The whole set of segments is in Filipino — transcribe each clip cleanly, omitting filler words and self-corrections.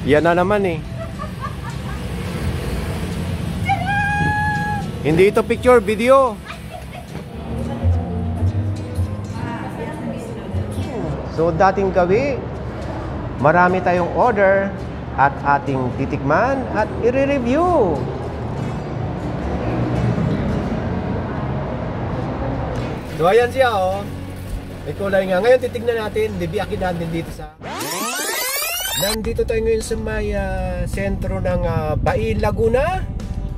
Yan na naman eh. Hindi ito picture, video. So dating gabi, marami tayong order at ating titikman at i-review. So ayan siya oh. May kulay nga. Ngayon titignan natin, bibiyakin natin dito sa... Nandito tayo ngayon sa may sentro ng Bai, Laguna.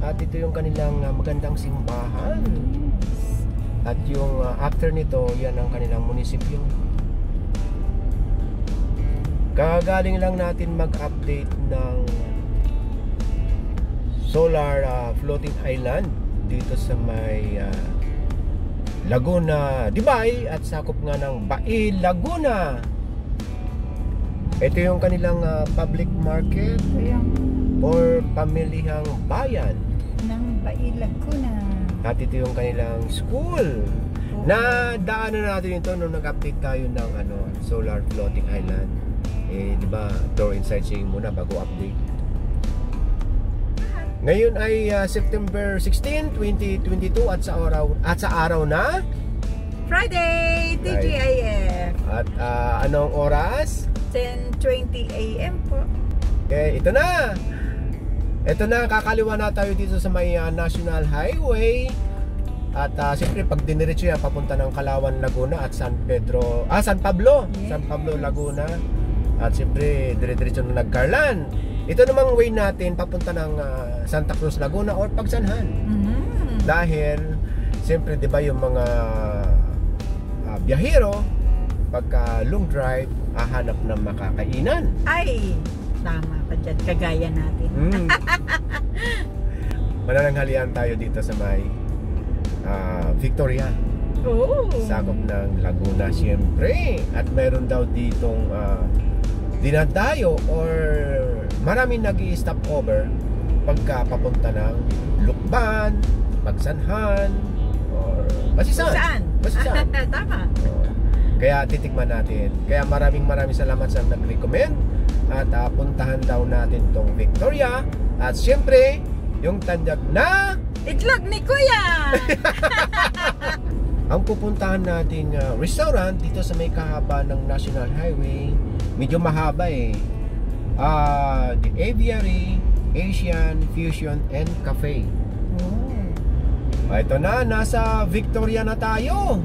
At ito yung kanilang magandang simbahan. At yung after nito, yan ang kanilang munisipyo. Kagaling lang natin mag-update ng solar floating island dito sa may Laguna, Dibay at sakop nga ng Bai, Laguna. Ito yung kanilang public market or pamilihang bayan ng Bai, Laguna. At ito yung kanilang school. Na daanan natin ito nung nag-update tayo ng solar floating island. Eh, di ba, tour and sightseeing muna bago update. Ngayon ay September 16, 2022 at sa araw na Friday, TGIF. At anong oras? 10:20 AM po. Okay, ito na. Ito na, kakaliwa na tayo dito sa may National Highway. At siyempre pag diniretso yan papunta ng Kalawan, Laguna at San Pablo, yes. San Pablo, Laguna. At siyempre dire-diretso na nagkarlan. Ito namang way natin papunta ng Santa Cruz, Laguna or Pagsanhan. Dahil siyempre 'di ba yung mga biyahero pagka long drive hahanap ng makakainan. Ay, tama ka dyan, kagaya natin. Manananghalian tayo dito sa may Victoria. Sakop ng Laguna siyempre. At meron daw ditong dinadayo or maraming nag-i-stop over pagka papunta ng Lukban, Pagsanhan or Basisan. Tama. Kaya titikman natin. Kaya maraming salamat sa nag-recommend. At puntahan daw natin tong Victoria. At siyempre yung tandag na itlog ni Kuya. Ang pupuntahan nating restaurant dito sa may kahaba ng National Highway, medyo mahaba eh. The Aviary Asian Fusion and Cafe. Ito na, nasa Victoria na tayo.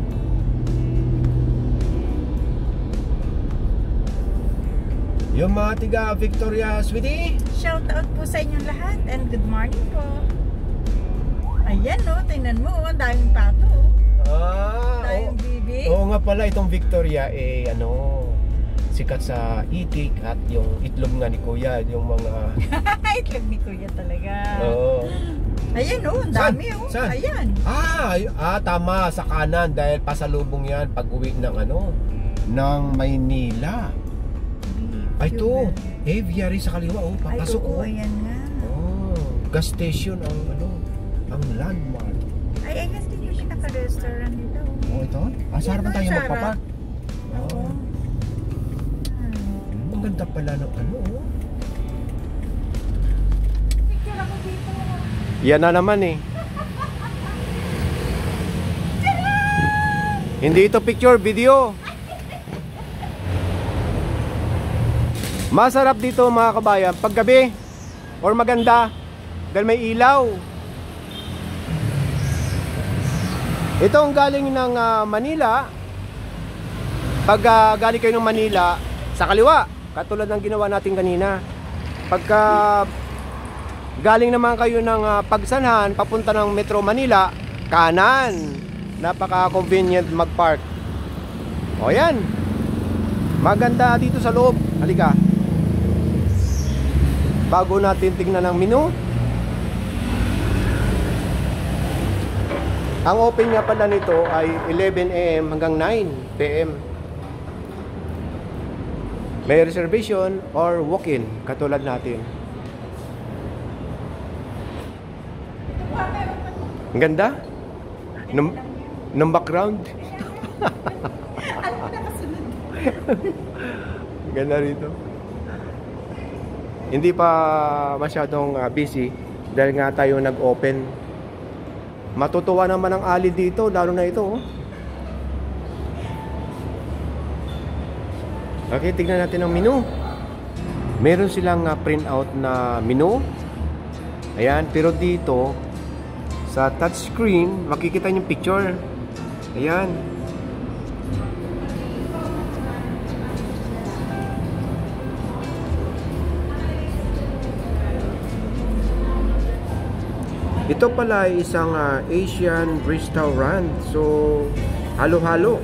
Yung mga tiga Victoria, sweetie, shout out po sa inyong lahat and good morning po. Ayan no, tingnan mo, ang daming pato. Daming bibi. Oo nga pala, itong Victoria sikat sa itik at yung itlog nga ni Kuya, yung mga itlog ni Kuya talaga. Oo. Ayan ang dami Saan? Ayan. Tama, sa kanan dahil pasalubong yan pag-uwi ng ng Maynila. Ay ito, Aviary sa kaliwa papasok ayan nga. Gas station ang landmark. Ay guess din yung pinaka-restaurant dito. Ito? Sa harapan tayo magpapark. Ang ganda pala ng Picture ako dito. Yan na naman eh. Hindi ito picture, video. Masarap dito mga kabayan paggabi or maganda dahil may ilaw. Ito ang galing ng Manila. Pag galing kayo ng Manila, sa kaliwa, katulad ng ginawa natin kanina. Pagka galing naman kayo ng Pagsanhan papunta ng Metro Manila, kanan. Napaka-convenient mag-park. O yan. Maganda dito sa loob. Halika. Bago natin tingnan ang menu. Ang open nga pala nito ay 11 AM hanggang 9 PM. May reservation or walk-in katulad natin. Ang ganda ng background. Ganda rito. Hindi pa masyadong busy dahil nga tayo nag-open. Matutuwa naman ang ali dito, lalo na ito. Oh. Okay, tignan natin ang menu. Meron silang print-out na menu. Ayan, pero dito sa touchscreen, makikita niyo yung picture. Ayan. Ito pala ay isang Asian restaurant. So, halo-halo.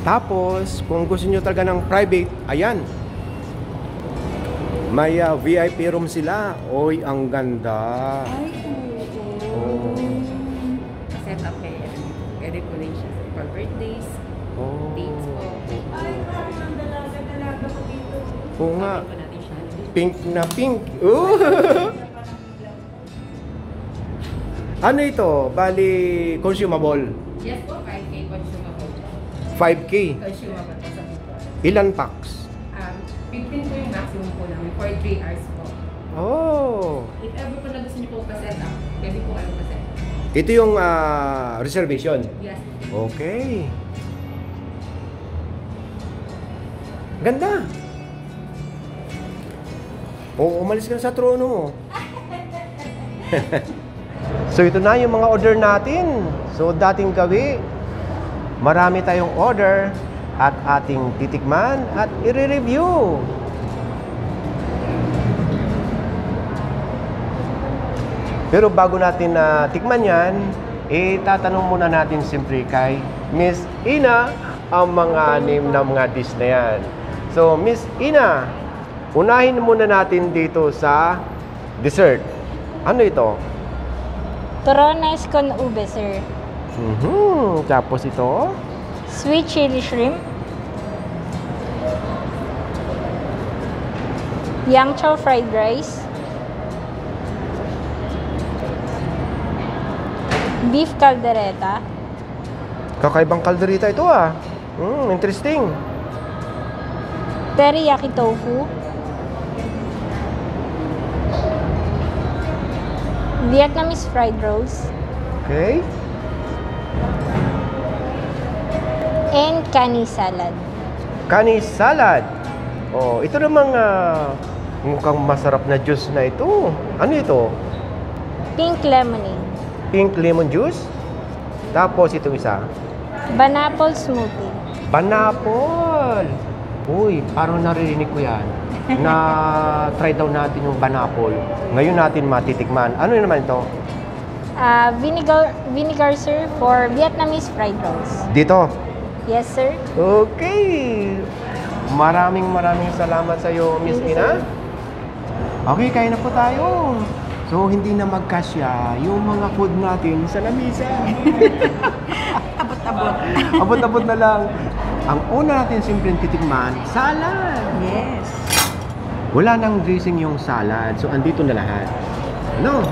Tapos, kung gusto nyo talaga ng private, ayan. May VIP room sila. Oy, ang ganda. Ay, Oh. Set up kayo. Pwede po rin siya for birthdays, Oh. dates po. ay, parang ang dalaga-dalaga ko dito. Oo nga. Pwede po natin siya. Pink na pink. Ooh. Ano ito? Bali, consumable. Yes po, 5K consumable. 5K. Consumable po sa dito. Ilan packs? 15 po yung maximum po namin for 3 hours po. Oh. If ever po na gusto niyo po pa-set up, pwede po kayo pa-set up. Ito yung reservation. Yes. Okay. Ganda. Oo, umalis ka na sa trono mo. So ito na yung mga order natin. So dating gawi, marami tayong order at ating titikman at i-review. Pero bago natin tikman yan, itatanong muna natin siyempre kay Miss Ina ang mga name ng mga dish na yan. So Miss Ina, unahin muna natin dito sa dessert. Ano ito? Turones con ube, sir. Tapos ito? Sweet chili shrimp. Yang chow fried rice. Beef caldereta. Kakaibang kalderita ito ah. Interesting. Teriyaki tofu. Vietnamese fried rolls. Okay. And kani salad. Kani salad. Oh, ito namang mukhang masarap na juice na ito. Ano ito? Pink lemonade. Pink lemon juice. Tapos itong isa. Banapple smoothie. Banapol. Uy, parang naririnig ko yan. Na try daw natin yung banapol. Ngayon natin matitikman. Ano naman ito? Vinegar, sir, for Vietnamese fried rolls. Dito. Yes, sir. Okay. Maraming salamat sa iyo, Miss Ina. Okay, kain na po tayo. So, hindi na magkasya yung mga food natin sa lamisa. Abot-abot. Abot-abot na lang. Ang una natin simpleng titikman, salad. Yes. Wala nang dressing yung salad. So, andito na lahat. No?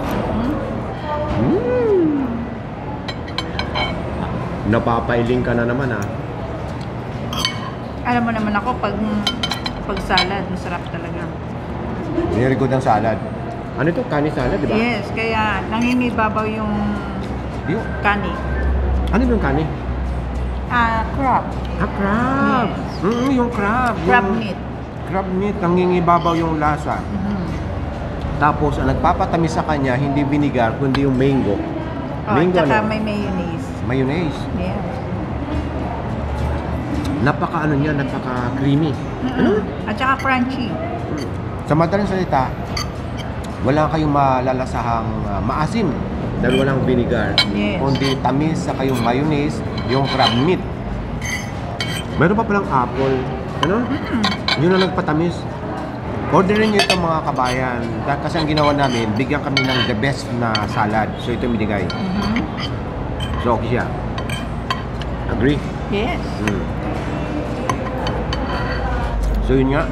Napapailing ka na naman, ah. Alam mo naman ako, pag salad, masarap talaga. Very good ang salad. Ano ito? Kani salad, di ba? Yes, kaya nangingibabaw yung Yung, kani. ano yung kani? Crab. Crab. Yes. Yung crab. Crab yung meat. Crab meat. Nangingibabaw yung lasa. Tapos, ang nagpapatamis sa kanya, hindi vinegar, kundi yung mango. Mango, Tsaka ano? may mayonnaise. Mayonnaise. Yes. Napaka creamy. Ano? At saka crunchy. Sa madaling salita, wala kayong malalasahang maasim dahil walang vinegar. Yes. Kundi tamis sa kayong mayonnaise, yung crab meat. Meron pa palang apple. Ano? Yun ang nagpatamis. Orderin nyo ito mga kabayan. Kasi ang ginawa namin, bigyan kami ng the best na salad. So ito yung binigay. So okay siya. Agree? Yes. So yun nga,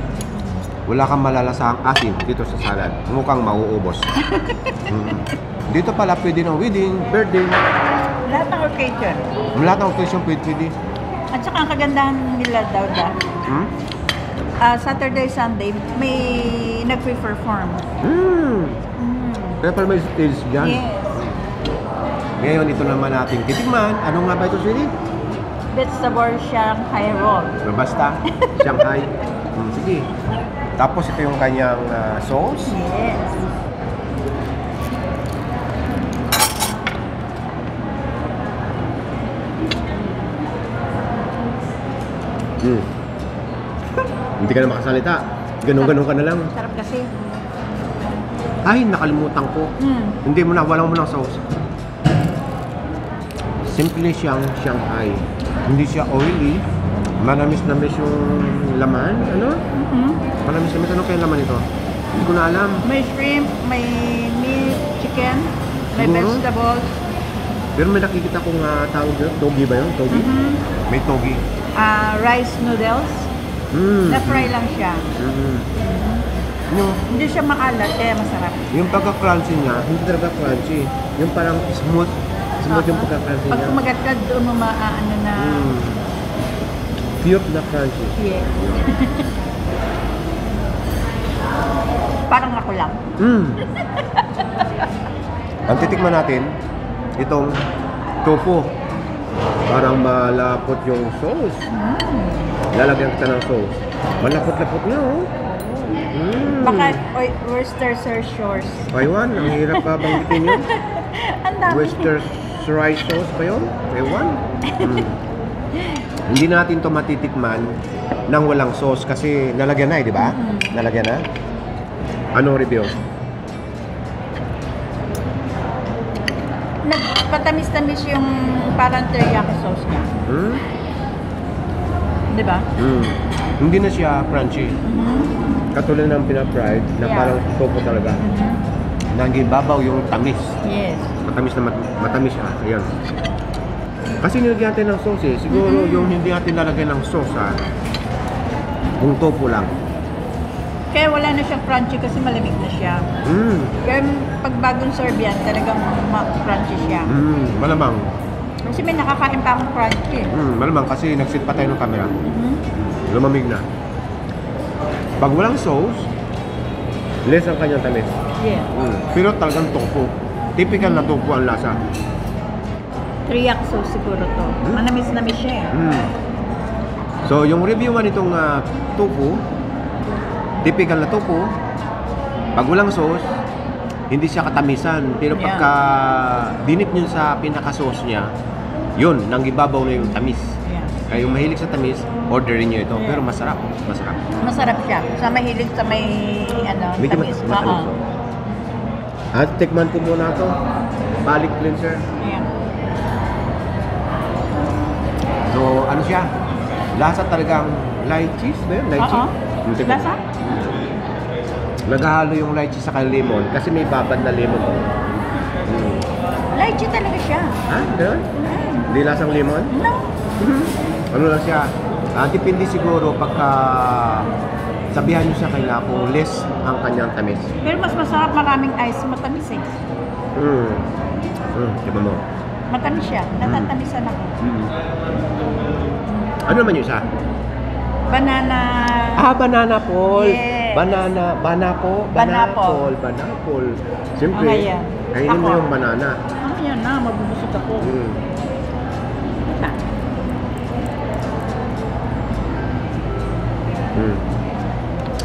wala kang malalasahang asin dito sa salad. Mukhang mauubos. Dito pala pwede ng wedding, birthday. Lahat ng occasion. Lahat ng occasion pwede. At saka ang kagandahan nila daw Saturday, Sunday, may nagpe-perform. Kaya pala may stage dyan. Yes. Ngayon, ito naman natin titikman. Ano nga ba ito, sweetie? Vegetable Shanghai roll. Basta, Shanghai. Sige. Tapos ito yung kanyang sauce. Yes. Hindi ka na makasalita. Ganun-ganun ka na lang. Sarap kasi. Ay, nakalimutan ko. Hindi mo na, walang mo ng sauce. Simple siyang Shanghai. Hindi siya oily. Manamis-namis yung laman. Ano? Manamis-namis. Ano kaya laman ito? Hindi ko na alam. May shrimp, may meat, chicken, may Siguro? vegetables. Pero may nakikita kong tawag yun. Togi ba yun? Togi? May togi. Rice noodles. Na-fry lang siya. Hindi siya maalat, kaya masarap. Yung pagka-crunchy niya, hindi talaga crunchy. Yung parang smooth. Smooth yung pagka-crunchy Pag niya. kumagat doon mo maaano na... Cute na crunchy. Yes. Parang ako lang. Ang titikman natin, itong tofu. Parang malapot yung sauce. Lalagyan kita ng sauce. Malapot-lapot na, oh. Baka Worcestershire sauce. Paiwan, ang hirap pa banggitin yun. Ang dami. Worcestershire sauce pa yun? Paiwan. Hindi natin to matitikman nang walang sauce kasi nalagyan na di ba? Nalagyan na. Anong review? Nagpatamis-tamis yung parang teriyaki sauce niya. Di ba? Hindi na siya crunchy. Katulad ng pina-fried na parang tofu talaga. Nangibabaw yung tamis. Yes. Matamis na matamis siya. Ayan. Kasi nilagyan natin ng sauce eh. Siguro yung hindi natin lalagyan ng sauce yung tofu lang. Kaya wala na siyang crunchy kasi malamig na siya. Kaya pag bagong serve yan, talagang crunchy siya. Malamang. Kasi may nakakain pa akong crunchy. Malamang kasi nagsit pa tayo ng camera. Lumamig na. Pag walang sauce, less ang kanyang tamis. Yeah. Pero talagang tofu. Typical na tofu ang lasa. Teriyaki sauce siguro to. Manamis-namis siya eh. So, yung review nitong tofu, typical na tofu, pag walang sauce, hindi siya katamisan. Pero pagka dinip nyo sa pinaka-sauce niya, yun, nanggibabaw na yung tamis. Yeah. Kaya yung mahilig sa tamis, orderin nyo ito. Pero masarap. Masarap. Masarap siya. Sa mahilig sa may Medyo tamis. matamis. At tikman ko muna ito. Balik cleanser. Yeah. So, ano siya? Lasa talagang light cheese ba yun? Light cheese? Yung tikman. Lasa? Naghahalo yung light cheese sa lemon kasi may babad na lemon. Lychee talaga siya. Ganun? Hindi lasang lemon? No. Ano lang siya? Depende siguro pagka sabihan nyo siya kay Napoles ang kanyang tamis. Pero mas masarap, maraming ice, matamis eh. Diba mo? Matamis siya, natatamisan ako. Ano naman yung isa? Banana. Banana Paul. Yes. Banapol. Siyempre, Ayan. kainin mo Ako. yung banana. Yan na, mabubusog ako.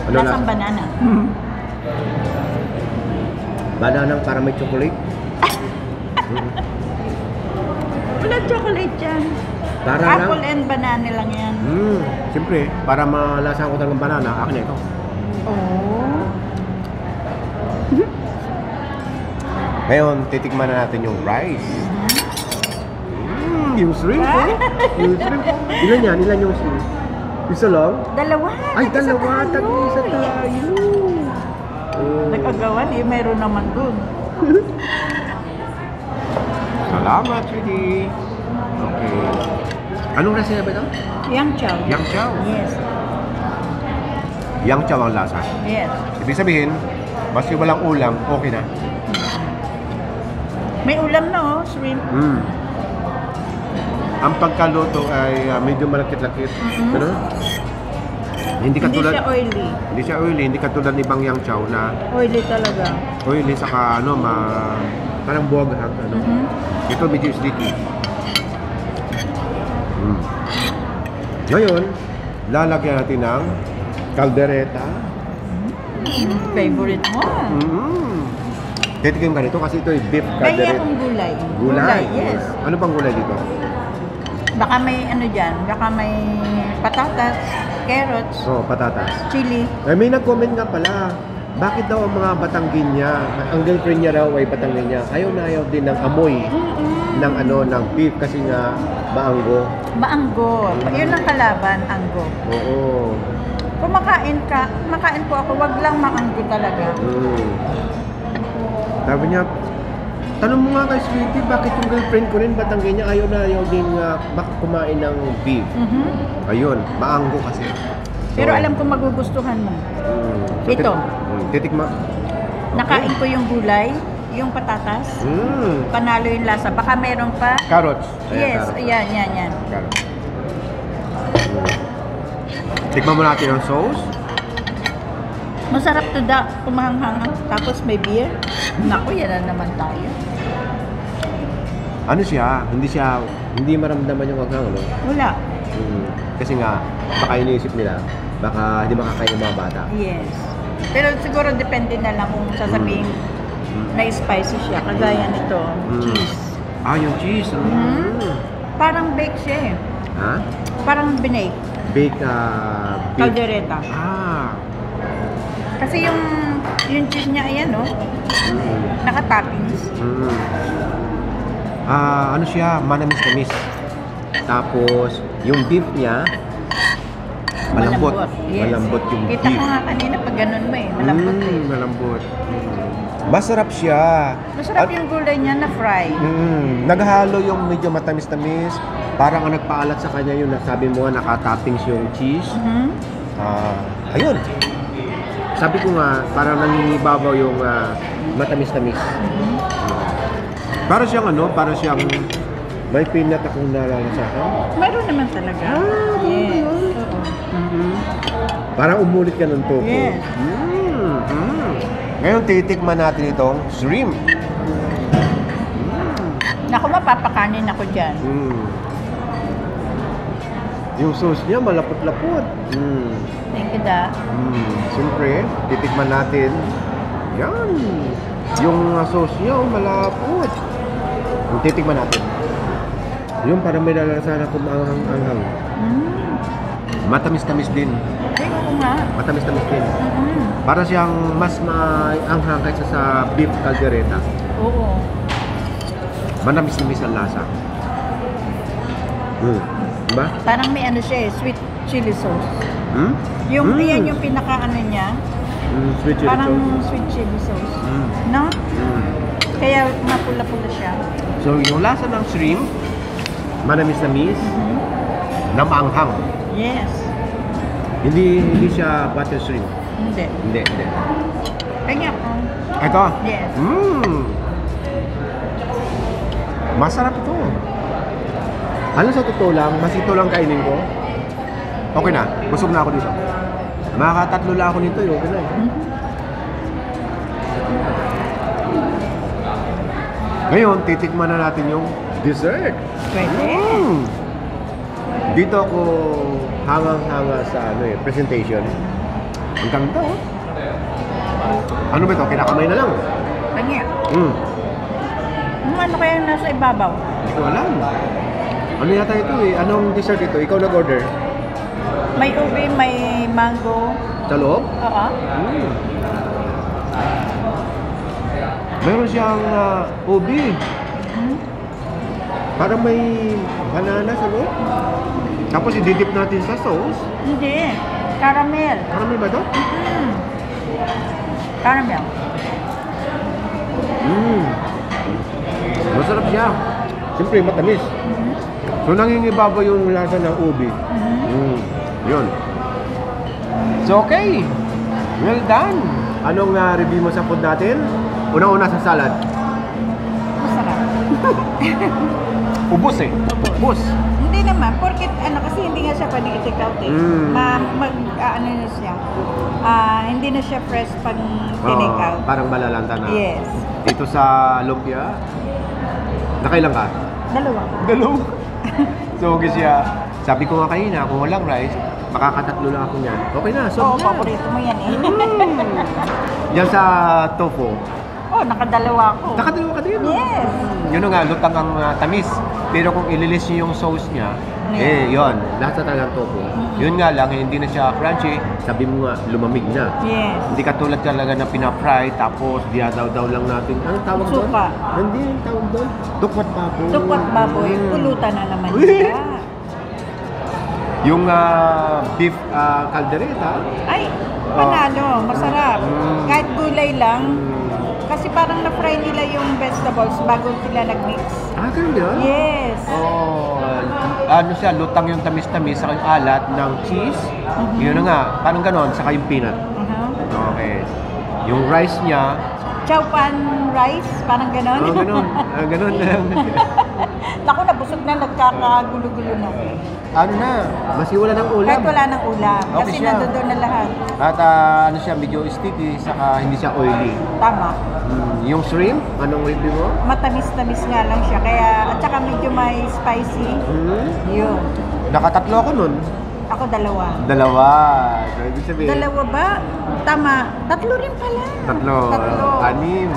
Ano Lasang banana. Bananang para may chocolate. Wala chocolate yan. Para Apple lang. and banana lang yan. Siyempre, para malasa ko talagang banana, akin ito. Oh. Ngayon, titikman na natin yung rice. Yung shrimp, oh. Yung shrimp. Ilan yan? Ilan yung shrimp? Isa lang? Dalawa. Ay, Tag-isa dalawa. Tag-isa tayo. tayo. Oh. Nagkagawan eh, mayroon naman dun. Salamat, sweetie. Okay. Anong rasa ba ito? Yang chow. Yang chow. Yes. Yang chow ang lasa. Yes. Ibig sabihin, mas yung walang ulam, okay na. May ulam na oh, shrimp. Ang pagkaluto ay medyo malakit-lakit. Ano? Hindi katulad, Hindi siya oily. Hindi siya oily, hindi katulad ni Bang Yang Chow na Oily talaga. oily saka ano, parang buwag-hag. Ano? Ito medyo sticky. Ngayon, lalagyan natin ng caldereta. Favorite mo. Titikim ka nito kasi ito ay beef Kaya caldereta. akong gulay. Gulay? Yes. Ano bang gulay dito? Baka may ano dyan, baka may patatas, carrots, Patatas. chili. May nag-comment nga pala, bakit daw ang mga Batangginya, ang girlfriend niya raw ay Batangginya, ayaw na ayaw din ng amoy ng ng beef kasi nga maanggo. Maanggo. Yun ang kalaban, anggo. Oo. Kung makain po ako, wag lang maanggo talaga. Sabi niya, tanong mo nga kay Sweetie, bakit yung girlfriend ko rin Batangginya ayaw na ayaw din kumain ng beef? Ayun, maanggo kasi. Pero alam ko magugustuhan mo. Ito. Titikma. Nakain ko yung gulay, yung patatas. Panalo yung lasa. Baka meron pa. Carrots. Yes, carrots. yan. Carrots. Tikman mo natin ang sauce. Masarap to kumahanghang. Tapos may beer. Naku, yan na naman tayo. Ano siya? Hindi maramdaman yung aghang, no? Wala. Kasi nga, baka iniisip nila, baka hindi makakain ng mga bata. Yes. Pero siguro depende na lang kung sasabihin na spicy siya. Kagaya nito, cheese. Yung cheese. Parang bake siya eh. Ha? Parang binake. Beef. Caldereta. Kasi yung cheese niya, ayan no? Naka-toppings. Ano siya? Manamis-namis. Tapos, yung beef niya, malambot. Yes. Malambot yung Kita beef. ko nga kanina pag ganun mo eh. Malambot eh. Malambot. Masarap siya. Masarap yung gulay niya na fry. Naghalo yung medyo matamis-tamis. Parang ang nagpaalat sa kanya yung sabi mo nga naka-toppings yung cheese. Ayun. Sabi ko nga, parang nangingibabaw yung matamis-tamis. Para siyang para siyang may peanut akong nalalasahan. Meron naman talaga. Yes. Oo. Parang umulit ka ng tofu. Yes. Ngayon titikman natin itong shrimp. Naku, mapapakanin ako dyan. Yung sauce niya malapot-lapot. Thank you, Da. Siyempre, titikman natin. Yan. Yung sauce niya malapot. Titikman natin. Yung parang may nalalasahan ako maanghang-anghang. Matamis-tamis din. Ay, oo nga. Matamis-tamis din. Para siyang mas maanghang kaysa sa beef caldereta. Oo. Manamis-namis ang lasa. Diba? Parang may ano siya eh, sweet chili sauce. Yung yan yung pinaka-ano niya. Sweet chili Parang sauce. sweet chili sauce. No? Kaya mapula-pula siya. So, yung lasa ng shrimp, manamis-namis, na maanghang. Yes. Hindi siya butter shrimp. Hindi. Hindi. Kanya ko. Ito? Yes. Masarap ito. Ano sa totoo lang, mas ito lang kainin ko. Okay na, busog na ako dito. Makakatatlo lang ako nito, okay na eh. Ngayon, titikman na natin yung dessert. Pwede. Dito ako hangang-hanga sa presentation. Ang ganda oh. Ano ba ito? Kinakamay na lang. Kanya. Ano kaya yung nasa ibabaw? Hindi ko alam. Ano yata ito eh? Anong dessert ito? Ikaw nag-order? May ube, may mango. Sa loob? Oo. Meron siyang ubi. Parang may banana sa loob. Tapos i-dip natin sa sauce. Hindi. Caramel. Caramel ba ito? Caramel. Masarap siya. Siyempre matamis. So nangingibabaw yung lasa ng ubi. Yun. So okay. Well done. Anong review mo sa food natin? Una-una sa salad. Masarap. Ubus eh. Ubus. Hindi naman, porque kasi hindi nga siya pwede i-take out eh. Ano na siya. Hindi na siya fresh pag tinake out. Parang malalanta na. Yes. Dito sa lumpia, nakailan ka? Dalawa. So okay siya. Sabi ko nga kanina, kung walang rice, makakatatlo lang ako niyan. Okay na, so Oo, paborito mo yan eh. Yan sa tofu. Nakadalawa ako. Nakadalawa ka din. Yes. Yun nga, lutang ang tamis. Pero kung ililis niyo yung sauce niya, yun, lasa talaga ng tofu. Yun nga lang, hindi na siya crunchy. Sabi mo nga, lumamig na. Yes. Hindi katulad talaga na pinafry, tapos diadaw-daw lang natin. Anong tawag doon? Suka. Hindi, yung tawag doon. Dukwat baboy. Dukwat baboy, pulutan na naman siya. Yung beef caldereta. Ay, panalo, masarap. Kahit gulay lang. Kasi parang na-fry nila yung vegetables bago sila nag-mix. Ganun yun? Yes. Ano siya, lutang yung tamis-tamis, saka yung alat ng cheese. Yun na nga, parang ganon, saka yung peanut. Okay. Yung rice niya, chow pan rice, parang ganon. ganon. Ganon lang. Naku, nabusog na, nagkakagulo-gulo na. Ano na, masiwala ng ulam. Kahit wala ng ulam, Okay kasi siya. nandoon na lahat. At ano siya, medyo sticky, saka hindi siya oily. Tama. Yung shrimp, anong review mo? Matamis-tamis nga lang siya, kaya, at saka medyo may spicy. Yun. Nakatatlo ako nun. Ako dalawa. Dalawa. So, ibig sabihin, Dalawa ba? Tama. Tatlo rin pala. Tatlo. Anim.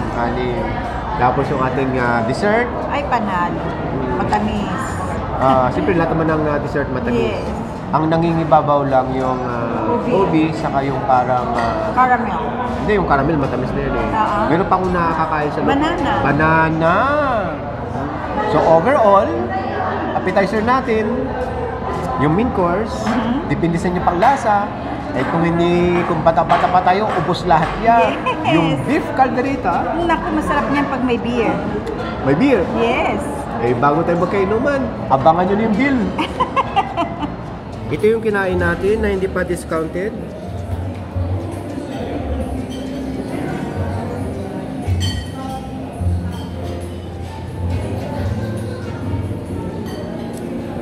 Tapos yung ating dessert. Ay, panalo. Matamis. Siyempre lahat naman ng dessert matamis. Yes. Ang nangingibabaw lang yung ubi, saka yung parang... Caramel. Hindi, yung caramel matamis na yun eh. Meron pa akong nakakain sa loob. Banana. So overall, appetizer natin, yung main course, depende sa inyo pang lasa. Kung bata-bata pa tayo, ubos lahat yan. Yes. Yung beef caldereta. Naku, masarap niyan pag may beer. May beer. Yes. Bago tayo magkainuman, abangan nyo na yung bill. Ito yung kinain natin na hindi pa discounted.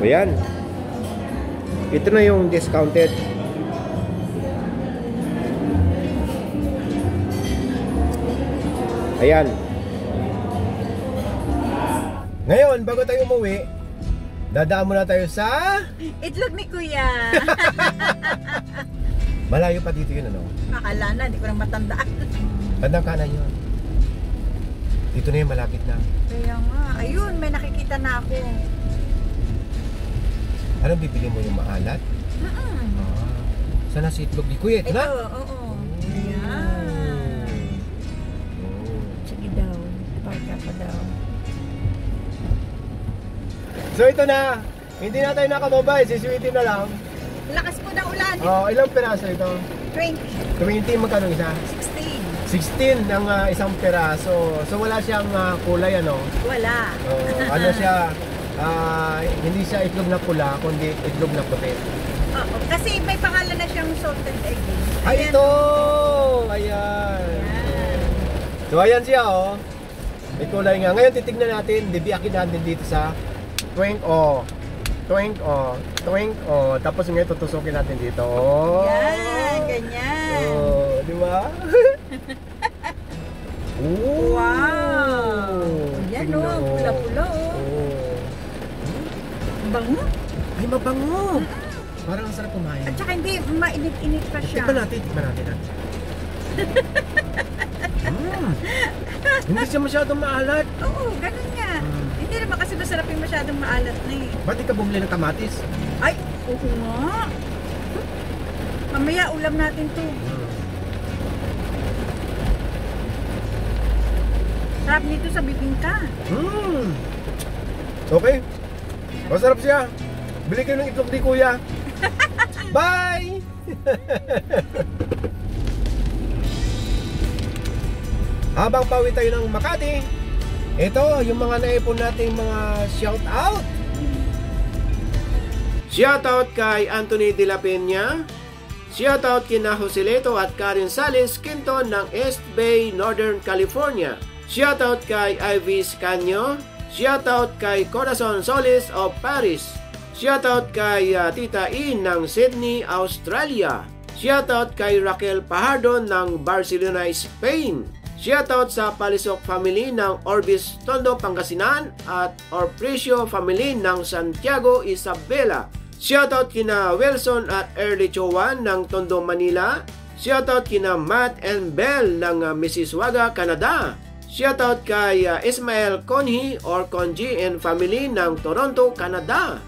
Ayan. Ito na yung discounted. Ayan. Ngayon, bago tayo umuwi, dadaan muna tayo sa... Itlog ni Kuya. Malayo pa dito yun, ano? Akala na, hindi ko na matandaan. Bandang kanan yun. Dito na yun, malapit na. Kaya nga, ayun, may nakikita na ako. Anong bibili mo, yung maalat? Sana si itlog ni Kuya, ito na? Oo. Ayan. Sige daw, parka pa daw. So ito na, hindi na tayo nakamobile, siswitin na lang. Lakas po ng ulan. Ilang peraso ito? 20. 20, magkano isa? 16 ang isang peraso. So wala siyang kulay, ano? Wala. Ano siya, hindi siya itlog na pula, kundi itlog na puti. Oo. Kasi may pangalan na siyang salted egg. Ay, ito! Ayan. So, ayan siya, oh. May kulay nga. Ngayon, titignan natin. Bibiyakin natin dito sa twink, oh. Twink, oh. Twink, oh. Tapos ngayon, tutusukin natin dito, oh. Yan, ganyan. Oh, di ba? Oh. Wow! Yan, Tingnan, oh. Pula-pula, oh. Oh. Bango. Ay, mabango. Parang ang sarap kumain. At saka hindi, mainit-init pa siya. Tikman natin. Hindi siya masyadong maalat. Oo, ganun nga. Hindi naman kasi masarap yung masyadong maalat na eh. Ba't di ka bumili ng kamatis? Ay, oo nga. Mamaya ulam natin to. Sarap nito sa bibingka. Okay. Masarap siya. Bili kayo ng itlog di kuya. Bye! Habang pauwi tayo ng Makati, ito yung mga naipon nating mga shout out. Shout out kay Anthony De La Peña. Shout out kina Joselito at Karen Sales Quinton ng East Bay, Northern California. Shout out kay Ivis Canyo. Shout out kay Corazon Solis of Paris. Shout out kay Tita E ng Sydney, Australia. Shout out kay Raquel Pajardo ng Barcelona, Spain. Shout out sa Palisok family ng Orbis Tondo, Pangasinan at Orprecio family ng Santiago, Isabela. Shout out kina Wilson at Early Chowan ng Tondo, Manila. Shout out kina Matt and Bell ng Mississauga, Canada. Shout out kay Ismael Conhi or Conji and family ng Toronto, Canada.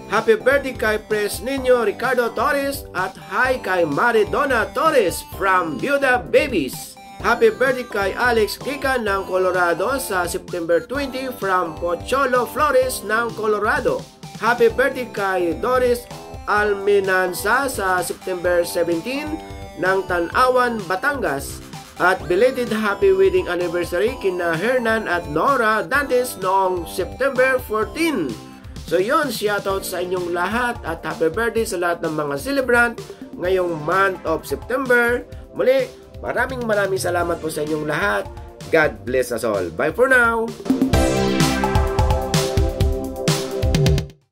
Happy birthday kay Pres Nino Ricardo Torres at hi kay Maridona Torres from Buda Babies. Happy birthday kay Alex Kika ng Colorado sa September 20 from Pocholo Flores ng Colorado. Happy birthday kay Doris Almenanza sa September 17 ng Tanawan, Batangas. At belated happy wedding anniversary kina Hernan at Nora Dantes noong September 14. So yun, shoutout sa inyong lahat at happy birthday sa lahat ng mga celebrant ngayong month of September. Muli, maraming salamat po sa inyong lahat. God bless us all. Bye for now!